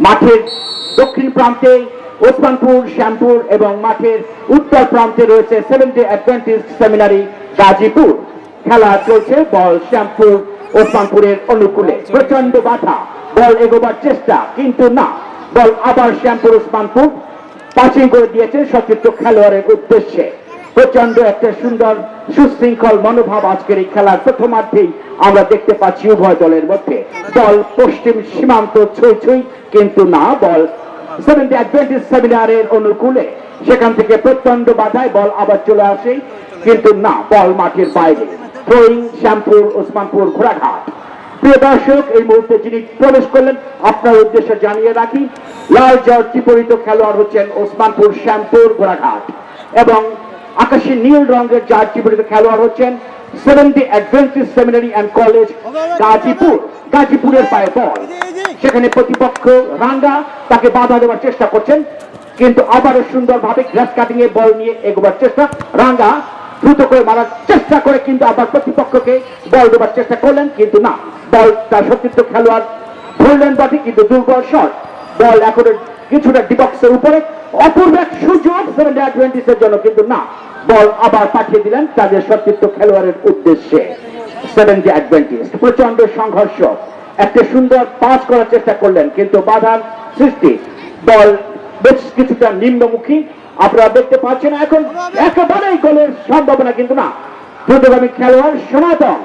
মাঠের দক্ষিণ প্রান্তে ওসমানপুর শ্যামপুর এবং মাঠের উত্তর প্রান্তে রয়েছে seventh day Adventist seminary Gazipur. খেলা চলছে, বল শ্যামপুর ওসমানপুরের অনুকূলে, প্রচন্ড বাধা, বল এগোবার চেষ্টা কিন্তু না, বল আবার শ্যামপুর ওসমানপুর পাসিং করে দিয়েছে সতীর্থ খেলোয়াড়ের উদ্দেশ্যে। প্রচন্ড একটা সুন্দর সুশৃঙ্খল মনোভাব আজকের এই খেলার প্রথমার্ধেই আমরা দেখতে পাচ্ছি উভয় দলের মধ্যে। বল পশ্চিম সীমান্ত ছুঁই ছুঁই কিন্তু না, বল সেভেন্থ অ্যাডভেন্টিস্ট সেমিনারের অনুকূলে, সেখান থেকে প্রচন্ড বাধায় বল আবার চলে আসে কিন্তু না, বল মাঠের বাইরে। থ্রোয়িং শ্যামপুর ওসমানপুর ঘোড়াঘাট। প্রিয় দর্শক, এই মুহূর্তে যিনি প্রবেশ করলেন আপনার উদ্দেশ্যে জানিয়ে রাখি, লাল জার্সি পরিহিত খেলোয়াড় হচ্ছেন ওসমানপুর শ্যামপুর ঘোড়াঘাট এবং আকাশী নীল রঙের জার্সি পরিহিত খেলোয়াড় হচ্ছেন seventh day Adventist seminary and college Gazipur. গাজীপুরের পায়ে বল, সেখানে প্রতিপক্ষ রাঙ্গা তাকে বাধা দেওয়ার চেষ্টা করছেন কিন্তু আবারও সুন্দরভাবে গ্রাস কাটিং এ বল নিয়ে এগোবার চেষ্টা, রাঙ্গা দ্রুত করে মারার চেষ্টা করে কিন্তু আবার প্রতিপক্ষকে বল দেওয়ার চেষ্টা করলেন কিন্তু না, বল তার সতীর্থ খেলোয়াড় ধরলেন বটে কিন্তু দুর্বল শট। বল এখন কিছুটা ডিবক্সের উপরে, অপূর্ব এক সুযোগ সেভেন্থ ডে অ্যাডভেন্টিস্টের জন্য কিন্তু না, বল আবার পাঠিয়ে দিলেন তাদের সতীর্থ খেলোয়াড়ের উদ্দেশ্যে। সেভেন্থ ডে অ্যাডভেন্টিস্ট প্রচন্ড সংঘর্ষ, একটা সুন্দর পাস করার চেষ্টা করলেন কিন্তু বাধার সৃষ্টি, বল বেশ কিছুটা নিম্নমুখী আপনারা দেখতে পাচ্ছেন। এখন একেবারেই গোলের সম্ভাবনা কিন্তু না, দ্রুতগামী খেলোয়াড় সনাতন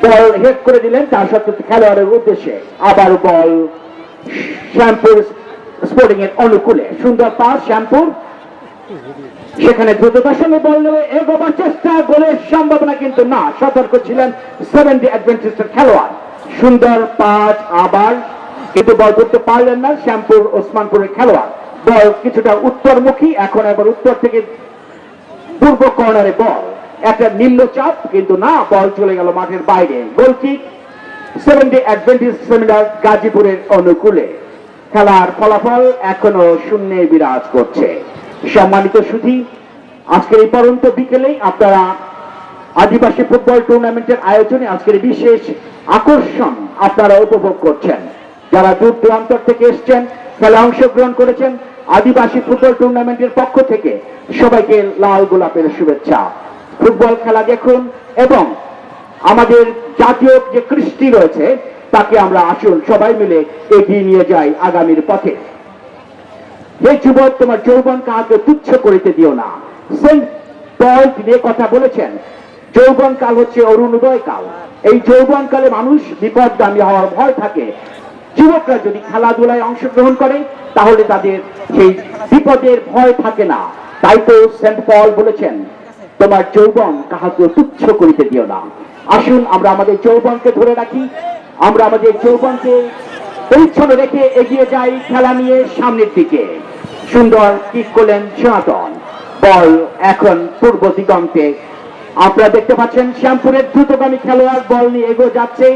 বল হেড করে দিলেন তার সত্ত্বেও খেলোয়াড়ের উদ্দেশ্যে। আবার বল শ্যামপুর স্পোর্টিং এর অনুকূলে, সুন্দর পাস শ্যামপুর, সেখানে দ্রুততার সঙ্গে বল নেবে এগোবার চেষ্টা, গোলের সম্ভাবনা কিন্তু না, সতর্ক ছিলেন সেভেন্থ ডে অ্যাডভেন্টিস্টের খেলোয়াড়। সুন্দর পাস আবার কিন্তু বল করতে পারলেন না শ্যামপুর ওসমানপুরের খেলোয়াড়। বল কিছুটা উত্তরমুখী, এখন আবার উত্তর থেকে পূর্ব কর্নারে বল, একটা নিম্নচাপ কিন্তু না, বল চলে গেল মাঠের বাইরে। Goal kick seventh day Adventist seminar গাজীপুরের অনুকূলে। খেলার ফলাফল এখনো শূন্যে বিরাজ করছে। সম্মানিত সুধী, আজকের এই পরন্ত বিকেলেই আপনারা আদিবাসী ফুটবল টুর্নামেন্টের আয়োজনে আজকের বিশেষ আকর্ষণ আপনারা উপভোগ করছেন। যারা দূর দূরান্তর থেকে এসছেন, খেলা অংশগ্রহণ করেছেন, আদিবাসী ফুটবল টুর্নামেন্টের পক্ষ থেকে সবাইকে লাল গোলাপের শুভেচ্ছা। ফুটবল খেলা দেখুন এবং আমাদের জাতীয় যে কৃষ্টি রয়েছে তাকে আমরা আসুন সবাই মিলে এগিয়ে নিয়ে যাই আগামীর পথে। হে যুবক, তোমার যৌবন কালকে তুচ্ছ করিতে দিও না। সেন্ট পল তিনি কথা বলেছেন, যৌবন কাল হচ্ছে অরুণোদয় কাল। এই যৌবন কালে মানুষ বিপদগামী হওয়ার ভয় থাকে। যুবকরা যদি খেলাধুলায় অংশগ্রহণ করে তাহলে তাদের সেই বিপদের ভয় থাকে না। তাই তো সেন্ট পল বলেছেন, তোমার যৌবন কাহাকে তুচ্ছ করিতে দিও না। আসুন আমরা আমাদের যৌবনকে ধরে রাখি, আমরা আমাদের যৌবনকে পরিচ্ছন্ন রেখে এগিয়ে যাই খেলা নিয়ে সামনের দিকে। সুন্দর কিক করলেন সনাতন, বল এখন পূর্ব দিগন্তে। আপনারা দেখতে পাচ্ছেন শ্যামপুরের দ্রুতগামী খেলোয়াড় বল নিয়ে এগিয়ে যাচ্ছে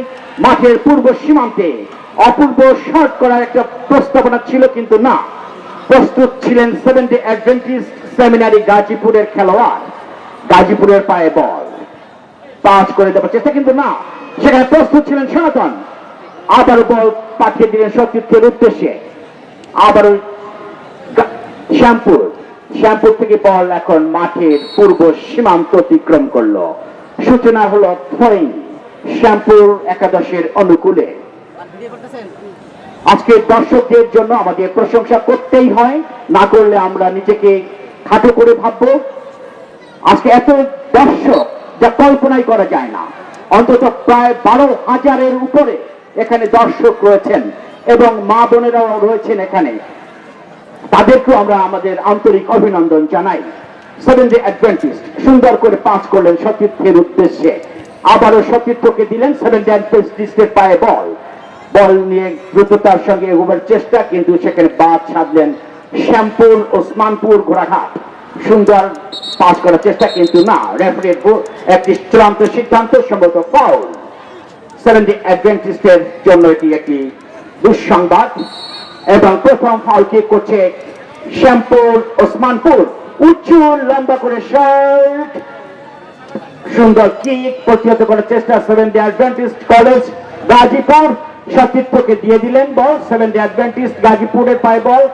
মাঠের পূর্ব সীমান্তে। অপূর্ব শট করার একটা প্রস্তাবনা ছিল কিন্তু না, প্রস্তুত ছিলেন সেভেন্থ ডে অ্যাডভেন্টিস্ট সেমিনারি গাজীপুরের খেলোয়াড়। গাজীপুরের পায়ে বল পাস করে দেওয়ার চেষ্টা কিন্তু না, সেখানে প্রস্তুত ছিলেন সনাতন। আবার বল পাঠিয়ে দিলেন সতীর্থের উদ্দেশ্যে। আবার শ্যামপুর থেকে বল এখন মাঠের পূর্ব সীমান্ত অতিক্রম করলো। সূচনা হলো থ্রোয়িং শ্যামপুর একাদশের অনুকূলে। আজকে দর্শকদের জন্য আমাদের প্রশংসা করতেই হয়, না করলে আমরা নিজেকে খাটো করে ভাববো। আজকে এত দর্শক যা কল্পনাই করা যায় না, অন্তত প্রায় 12,000-এর উপরে এখানে দর্শক রয়েছেন এবং মা বোনেরাও রয়েছেন এখানে, তাদেরকেও আমরা আমাদের আন্তরিক অভিনন্দন জানাই। সেভেন্থ ডে অ্যাডভেন্টিস্ট সুন্দর করে পাস করলেন সতীর্থের উদ্দেশ্যে, আবারও সতীর্থকে দিলেন সেভেন্থ ডে অ্যাডভেন্টিস্টের পায়ে বল। বল নিয়ে দ্রুততার সঙ্গে এগোবার চেষ্টা কিন্তু সেখানে বাদ সাধলেন শ্যামপুর ওসমানপুর ঘোড়াঘাট। সুন্দর পাস করার চেষ্টা কিন্তু না, রেফারির একটি চূড়ান্ত সিদ্ধান্ত, সম্ভবত ফাউল। সেভেন্থ ডে অ্যাডভেন্টিস্টের জন্য এটি একটি দুঃসংবাদ এবং প্রথম ফাউল কিক করছে শ্যামপুর ওসমানপুর। উঁচু লম্বা করে শট, সুন্দর কিক প্রতিহত করার চেষ্টা seventh day adventist college Gazipur. সতীর্থকে দিয়ে দিলেন বল। 7 অ্যাডভেন্টিস্ট গাজীপুরের পায়ে বল,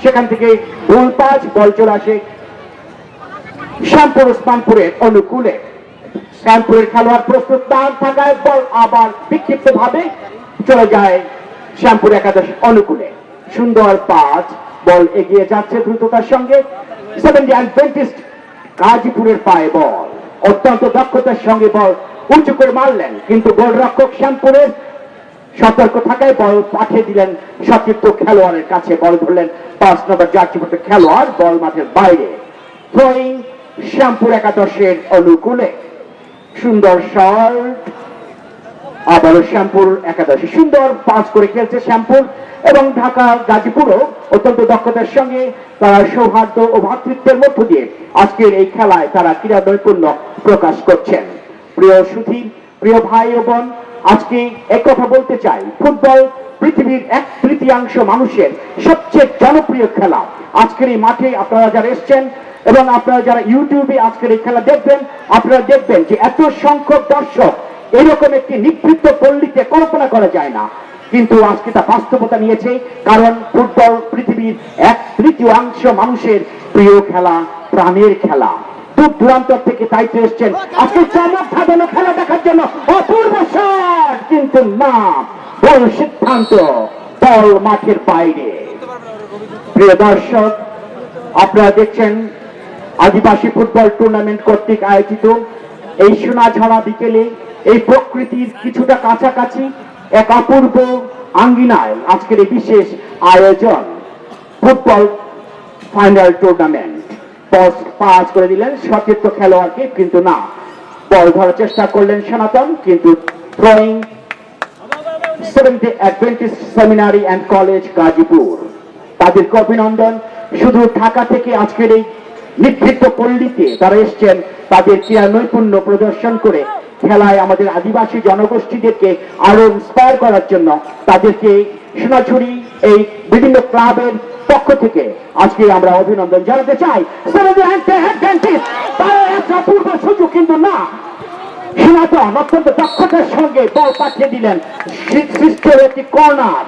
সেখান থেকে গোল পাস, বল চলে আসে শ্যামপুর ওসমানপুরের অনুকূলে। শ্যামপুরের খেলোয়াড় প্রস্তুত না থাকায় বল আবার বিক্ষিপ্ত ভাবে চলে যায় শ্যামপুর একাদশ অনুকূলে। সুন্দর পাস, বল এগিয়ে যাচ্ছে দ্রুততার সঙ্গে। 7 অ্যাডভেন্টিস্ট গাজীপুরের পায়ে বল, অত্যন্ত দক্ষতার সঙ্গে বল উঁচু করে মারলেন, কিন্তু গোলরক্ষক শ্যামপুরের সতর্ক থাকায় বল পাঠিয়ে দিলেন সতীর্থ খেলোয়াড়ের কাছে। বল ধরলেন 5 নম্বর জার্সিভুক্ত খেলোয়াড়, বল মাঠের বাইরে। থ্রোয়িং শ্যামপুর একাদশের অনুকূলে। সুন্দর শট, আবারও শ্যামপুর একাদশী সুন্দর পাস করে খেলছে শ্যামপুর, এবং ঢাকা গাজীপুরও অত্যন্ত দক্ষতার সঙ্গে তারা সৌহার্দ্য ও ভ্রাতৃত্বের মধ্য দিয়ে আজকের এই খেলায় তারা ক্রীড়া নৈপুণ্য প্রকাশ করছেন। প্রিয় সুধী, প্রিয় ভাই ও বোন, আজকে এক কথা বলতে চাই, ফুটবল পৃথিবীর 1/3 মানুষের সবচেয়ে জনপ্রিয় খেলা। আজকের এই মাঠে আপনারা যারা এসছেন এবং আপনারা যারা ইউটিউবে আজকের এই খেলা দেখবেন, আপনারা দেখবেন যে এত সংখ্যক দর্শক এরকম একটি নিভৃত পল্লীতে কল্পনা করা যায় না, কিন্তু আজকে তা বাস্তবতা নিয়েছে। কারণ ফুটবল পৃথিবীর 1/3 মানুষের প্রিয় খেলা, প্রাণের খেলা। দূর দূরান্তর থেকে তাই তো এসছেন আজকে চমক ধাঁধানো খেলা দেখার জন্য। অপূর্ব শট, কিন্তু না, বল সিদ্ধান্ত, বল মাঠের বাইরে। প্রিয় দর্শক, আপনারা দেখছেন আদিবাসী ফুটবল টুর্নামেন্ট কর্তৃক আয়োজিত এই সোনাঝরা বিকেলে এই প্রকৃতির কিছুটা কাছাকাছি এক অপূর্ব আঙ্গিনায় আজকের এই বিশেষ আয়োজন ফুটবল ফাইনাল টুর্নামেন্ট। পাস করে দিলেন সতীর্থ খেলোয়াড়কে, কিন্তু না, বল ধরার চেষ্টা করলেন সনাতন, কিন্তু throwing 7 Adventist seminary and college Gazipur. তাদেরকে অভিনন্দন। শুধু ঢাকা থেকে আজকের এই নিভৃত পল্লীতে তারা এসছেন তাদের ক্রীড়া নৈপুণ্য প্রদর্শন করে খেলায় আমাদের আদিবাসী জনগোষ্ঠীদেরকে আরো ইন্সপায়ার করার জন্য তাদেরকে সোনাঝুরি এই বিভিন্ন ক্লাবের পক্ষ থেকে আজকে আমরা অভিনন্দন জানাতে চাই। অপূর্ব সুযোগ, কিন্তু না, সনাতন অত্যন্ত দক্ষতার সঙ্গে বল পাঠিয়ে দিলেন। সৃষ্টির একটি কর্নার,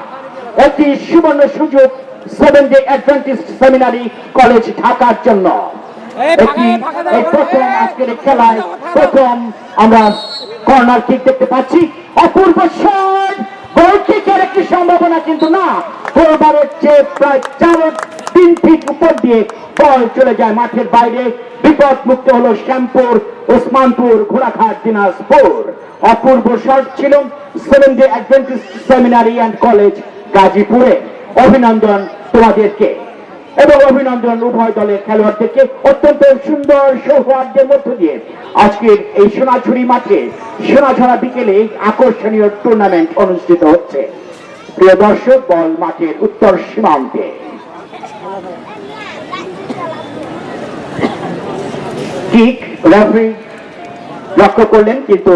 একটি সুবর্ণ সুযোগ 7 অ্যাডভেন্টিস্ট সেমিনারি কলেজ ঢাকার জন্য। এই প্রথম আজকের খেলায় প্রথম আমরা কর্নার কিক দেখতে পাচ্ছি। অপূর্ব শট, গোল কিকের একটি সম্ভাবনা, কিন্তু না, গোলবারের চেয়ে প্রায় 3 ফিট উপর দিয়ে বল চলে যায় মাঠের বাইরে। বিপদ মুক্ত হলো শ্যামপুর ওসমানপুর ঘোড়াঘাট দিনাজপুর। অপূর্ব শট ছিল 7 অ্যাডভেন্টিস্ট সেমিনারি অ্যান্ড কলেজ গাজীপুরে। অভিনন্দন তোমাদেরকে এবং অভিনন্দন উভয় দলের খেলোয়াড়দেরকে। অত্যন্ত সুন্দর সৌহার্দ্যের মধ্য দিয়ে আজকের এই সোনাঝুরি মাঠে সোনাঝরা বিকেলে আকর্ষণীয় টুর্নামেন্ট অনুষ্ঠিত হচ্ছে। প্রিয় দর্শক, বল মাঠের উত্তর সীমান্তে। কিক রেফারি লক্ষ্য করলেন, কিন্তু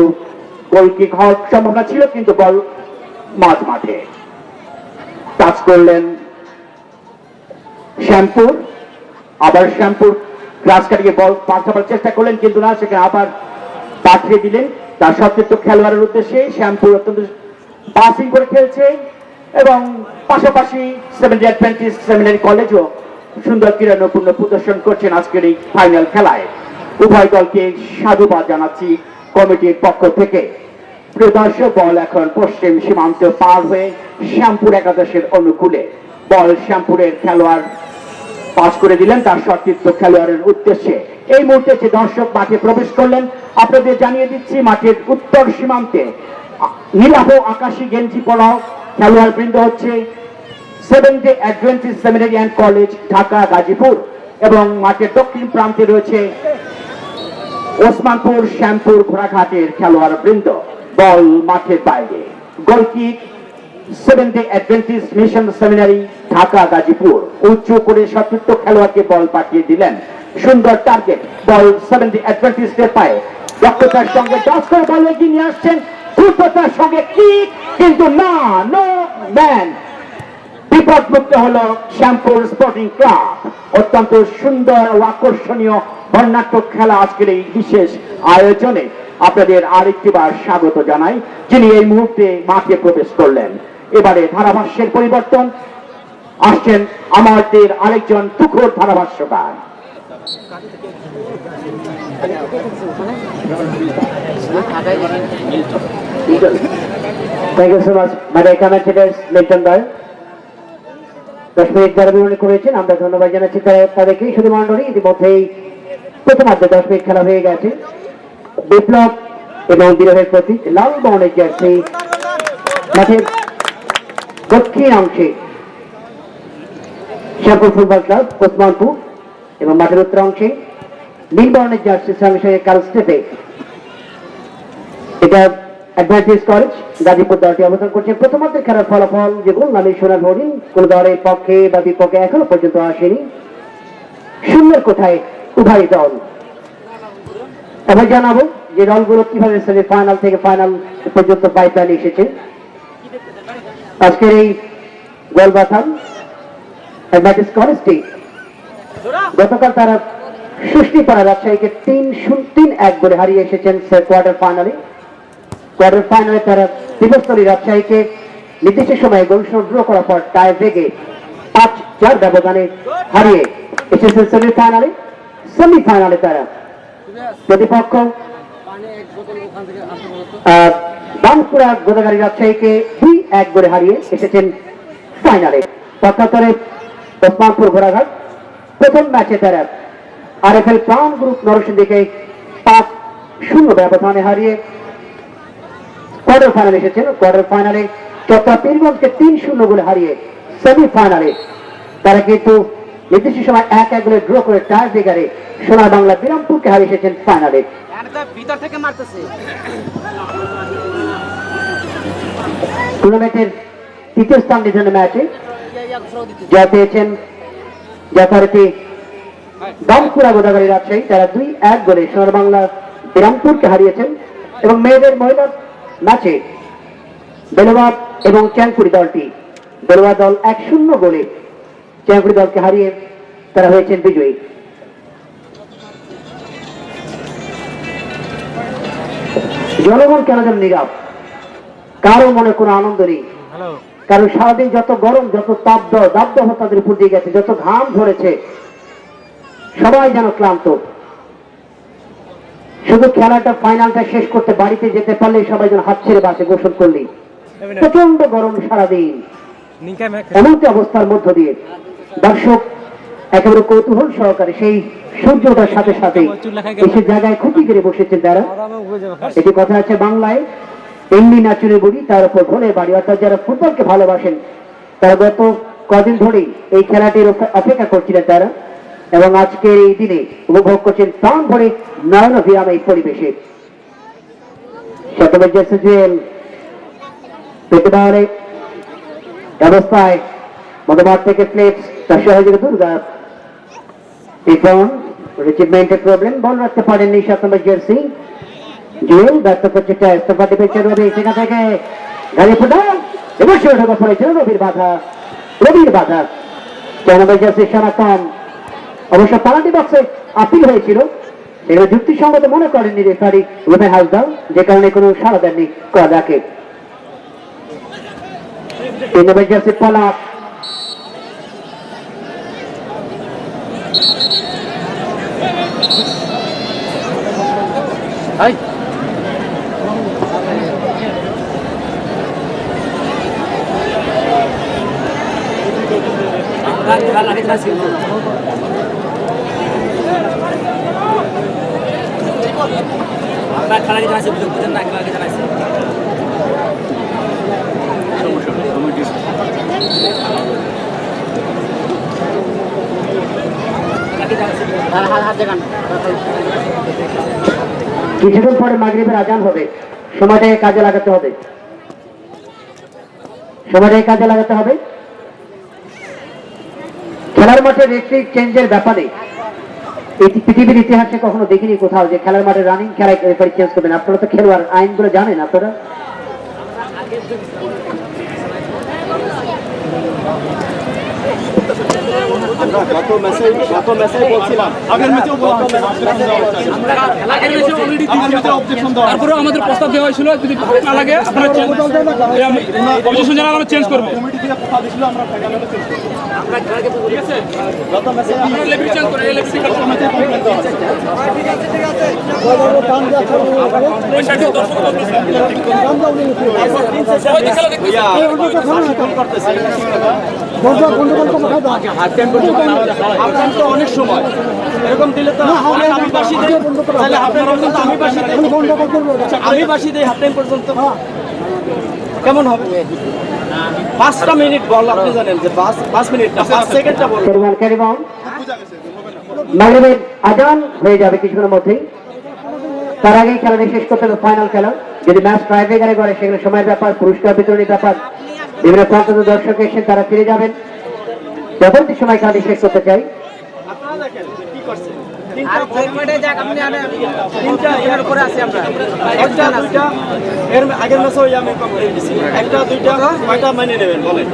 গোল কিক হওয়ার সম্ভাবনা ছিল, কিন্তু বল মাঝ মাঠে টাচ করলেন শ্যামপুর। আবার শ্যামপুর গ্রাস কাটিয়ে বল পাঠাবার চেষ্টা করলেন, কিন্তু না, সেখানে আবার পাঠিয়ে দিলেন তার সতীর্থ খেলোয়াড়ের উদ্দেশ্যে। শ্যামপুর অত্যন্ত পাসিং করে খেলছে এবং পাশাপাশি 7 অ্যাডভেন্টিস্ট সেমিনারি কলেজও সুন্দর ক্রীড়া নৈপুণ্য প্রদর্শন করছেন আজকের এই ফাইনাল খেলায়। উভয় দলকে সাধুবাদ জানাচ্ছি কমিটির পক্ষ থেকে। প্রিয় দর্শক, বল এখন পশ্চিম সীমান্ত পার হয়ে শ্যামপুর একাদশের অনুকূলে। বল শ্যামপুরের খেলোয়াড় পাস করে দিলেন তার সতীর্থ খেলোয়াড়ের উদ্দেশ্যে। এই মুহূর্তে যে দর্শক মাঠে প্রবেশ করলেন আপনাদের জানিয়ে দিচ্ছি, মাঠের উত্তর সীমান্তে নীলাভ আকাশী গেঞ্জি পরা খেলোয়াড় বৃন্দ হচ্ছে 7 Adventist seminary and college Dhaka Gazipur, এবং মাঠের দক্ষিণ প্রান্তে রয়েছে ওসমানপুর শ্যামপুর ঘোড়াঘাটের খেলোয়াড় বৃন্দ। বল মাঠের বাইরে। Goal kick 7 Adventist mission seminary Dhaka Gazipur. উঁচু করে সতীর্থ খেলোয়াড়কে বল পাঠিয়ে দিলেন। সুন্দর টার্গেট, বল 7 অ্যাডভেন্টিস্টের পায়ে দক্ষতার সঙ্গে টাচ করে বল এগিয়ে নিয়ে আসছেন দ্রুততার সঙ্গে কিক, কিন্তু না, নো ম্যান। বিপদ মুক্ত হলো শ্যামপুর স্পোর্টিং ক্লাব। অত্যন্ত সুন্দর ও আকর্ষণীয় বর্ণাঢ্য খেলা আজকের এই বিশেষ আয়োজনে আপনাদের আরেকটি বার স্বাগত জানাই, যিনি এই মুহূর্তে মাঠে প্রবেশ করলেন। এবারে ধারাভাষ্যের পরিবর্তন, আসছেন আমাদের আরেকজন তুখোর ধারাভাষ্যকার। Thank you so much my commentators Milton দয়। 10 মিনিট যারা বিবরণী করেছেন আমরা ধন্যবাদ জানাচ্ছি তাদেরকে। শুধু মন্ডলী ইতিমধ্যেই প্রথমার্ধে 10 মিনিট খেলা হয়ে গেছে। বিপ্লব এবং বিরোহের প্রতীক লাল বর্ণের জার্সি মাঠের দক্ষিণ অংশে শ্যামপুর ফুটবল ক্লাব ওসমানপুর এবং মাঠের উত্তর অংশে নীল বর্ণের জার্সি সঙ্গে সঙ্গে কাল স্টেপে এটা অ্যাডভান্টেজ কলেজ গাজীপুর দলটি অবস্থান করছে। প্রথমার্ধের খেলার ফলাফল যে গোল নামে সোনার হরিণ কোন দলের পক্ষে বা বিপক্ষে এখনো পর্যন্ত আসেনি, শূন্যের কোঠায় উভয় দল। এবার জানাবো যে দলগুলো কিভাবে সেমিফাইনাল থেকে ফাইনাল পর্যন্ত পাইপলাইনে এসেছে। আজকের এই গোলবাথান অ্যাডভান্টেজ কলেজটি গতকাল তারা ষষ্ঠীপাড়া রাজশাহীকে 3-1 গোলে হারিয়ে এসেছেন কোয়ার্টার ফাইনালে। কোয়ার্টার ফাইনালে তারা দীপস্থলী রাজশাহীকে নির্দিষ্ট সময়ে গোল ড্র করার পর টাই ব্রেকে 5-4 ব্যবধানে হারিয়ে এসেছেন সেমিফাইনালে। সেমিফাইনালে তারা প্রতিপক্ষ বানপুরা গোদাগাড়ি রাজশাহীকে 2-1 গোলে হারিয়ে এসেছেন ফাইনালে। পক্ষান্তরে ওসমানপুর ঘোড়াঘাট প্রথম ম্যাচে তারা আরএফএল প্রাণ গ্রুপ নরসিংদীকে 5-0 ব্যবধানে হারিয়ে কোয়ার্টার ফাইনালে এসেছেন। কোয়ার্টার ফাইনালে চট্টগ্রাম পীরগঞ্জকে 3-0 গোলে হারিয়ে সেমিফাইনালে তারা কিন্তু নির্দিষ্ট সময় 1-1 গোলে ড্র করে টাই ব্রেকারে সোনার বাংলা বিরামপুরকে হারিয়ে এসেছেন ফাইনালে। টুর্নামেন্টের তৃতীয় স্থান নির্ধারণের ম্যাচে জয় পেয়েছেন যথারীতি বানপুরা গোদাগাড়ি রাজশাহী, তারা 2-1 গোলে সোনার বাংলা বিরামপুরকে হারিয়েছেন। এবং মেয়েদের মহিলার ম্যাচে বেলুয়া এবং চ্যাংপুরি দলটি বেলুয়া দল 1-0 গোলে চ্যাংপুরি দলকে হারিয়ে তারা হয়েছেন বিজয়ী। জনগণ কেন যেন নীরব, কারো মনে কোনো আনন্দ নেই, কারণ সারাদিন যত গরম যত দাবদাহ তাদের উপর দিয়ে গেছে, যত ঘাম ধরেছে, সবাই যেন ক্লান্ত। শুধু খেলাটা ফাইনালটা শেষ করতে বাড়িতে যেতে পারলে সবাই যেন হাত ছেড়ে বাসে গোসল করলেই। প্রচন্ড গরম সারাদিন, এমনটি অবস্থার মধ্য দিয়ে দর্শক একেবারে কৌতূহল সহকারে সেই সূর্য ওঠার সাথে সাথে এসে জায়গায় খুঁটি করে বসেছেন তারা। এটি কথা আছে বাংলায়, এমনি নাচুরে বুড়ি তার উপর ঘোলে বাড়ি। অর্থাৎ যারা ফুটবলকে ভালোবাসেন তারা গত কদিন ধরেই এই খেলাটির অপেক্ষা করছিলেন তারা, এবং আজকের এই দিনে উপভোগ করছেন প্রাণ ভরে নয়ন বিরাম এই পরিবেশে। শতবের জার্সি জুয়েল প্রতিবারে অবস্থায় মধ্যমাঠ থেকে ফ্লেক্স তার সহযোগী দুর্গা রিচিভমেন্টের প্রবলেম, বল রাখতে পারেননি 7 নম্বর জার্সি জুয়েল। ব্যর্থ করছে ইস্তফা ডিফেন্সের রবি, সেখান থেকে গাড়ি ফুটাল এবং সে ঢোকা পড়েছিল রবির বাধা। 4 নম্বর জার্সি সনাতন অবশ্য পেনাল্টি বক্সে আপিল হয়েছিল, সেগুলো যুক্তিসঙ্গত মনে করেননি রেফারি রুবেন হাসদার, যে কারণে কোনো সাড়া দেননি কদাকে। 3 নম্বর জার্সি পলাশ খেলা জানাইছে বুঝেন না, খেলা জানাইছে কিছুক্ষণ পরে মাগরিবের আজান হবে, সময়টাকে কাজে লাগাতে হবে, সময়টাকে কাজে লাগাতে হবে। খেলার মাঠে রেফারি চেঞ্জের ব্যাপারে পৃথিবীর ইতিহাসে কখনো দেখিনি কোথাও যে খেলার মাঠে রানিং খেলায় রেফারি চেঞ্জ করবেন। আপনারা তো খেলোয়াড়, আইনগুলো জানেন আপনারা। গত ম্যাচে বলছিলাম, আগের ম্যাচেও বলা তারপরেও আমাদের প্রস্তাব দেওয়া হয়েছিল যদি ভালো না লাগে আপনারা অবজেকশন জানালে আমরা চেঞ্জ করবো। কমিটি থেকে কথা দিয়েছিল আমরা ফাইনালে চেঞ্জ করব। ঠিক আছে, গত ম্যাচে আপনারা লেফারি চেঞ্জ করেন, এই লেফারি চেঞ্জ করেন। ওই সাইডে দর্শক বলতেছে। সবাই তো খেলা দেখতেছে। আপনার তো অনেক সময় এরকম দিলে তো আমি বাসি দেই, তাহলে আপনার পর্যন্ত আমি বাসি দেই, আমি বাসি দেই হাফ টাইম পর্যন্ত, কেমন হবে? 5টা মিনিট বল, আপনি জানেন যে 5 মিনিট না 5 সেকেন্ডটা বল। ক্যারিবন মাগরিবের আজান হয়ে যাবে কিছুক্ষণের মধ্যেই। তার আগেই খেলাটি শেষ করতে হবে ফাইনাল খেলা। যদি ম্যাচ টাইব্রেকারে করে সেগুলো সময়ের ব্যাপার, পুরস্কার বিতরণের ব্যাপার, বিভিন্ন প্রান্ত দর্শক এসে তারা ফিরে যাবেন। যথার্থ সময় খেলাটি শেষ করতে চাই। আপনারা দেখেন কি করছে, একটা দুইটা এর আগের ম্যাচে ওই আমি কমপ্লেইন দিছি, একটা দুইটা কয়টা মানে নেবেন বলেন?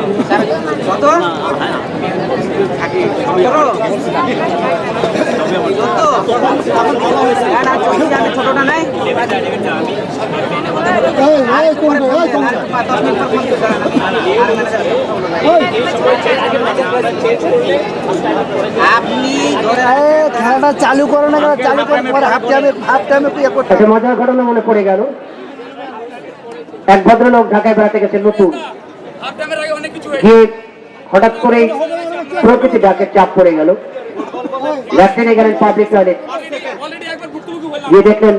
খেলাটা চালু করে না, চালু করে পরে হাফ টাইমে একটা মজার ঘটনা মনে পড়ে গেল। এক ভদ্রলোক ঢাকায় বেড়াতে গেছে নতুন, হাফ টাইমের আগে অনেক কিছু হয়েছে। গিয়ে হঠাৎ করে প্রকৃতি ডাকের চাপ পড়ে গেল। ল্যাট্রিনে গেলেন পাবলিক টয়লেট, অলরেডি একবার ভুক্তভোগী হলাম। গিয়ে দেখলেন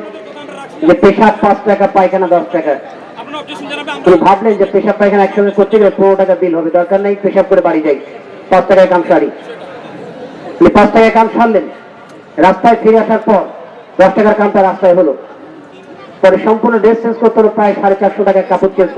যে পেশাব 5 টাকা, পায়খানা 10 টাকা। আপনারা অবজেকশন জানাবেন, আমরা তিনি ভাবলেন যে পেশাব পায়খানা একসঙ্গে করতে গেলে 15 টাকা বিল হবে, দরকার নেই, পেশাব করে বাড়ি যাই, 5 টাকায় কাম সারি। তিনি 5 টাকায় কাম সারলেন। রাস্তায় ফিরে আসার পর 10 টাকার কামটা রাস্তায় হলো। পরে সম্পূর্ণ ড্রেস চেঞ্জ করতে হলো, প্রায় 450 টাকার কাপড় চেঞ্জ করতে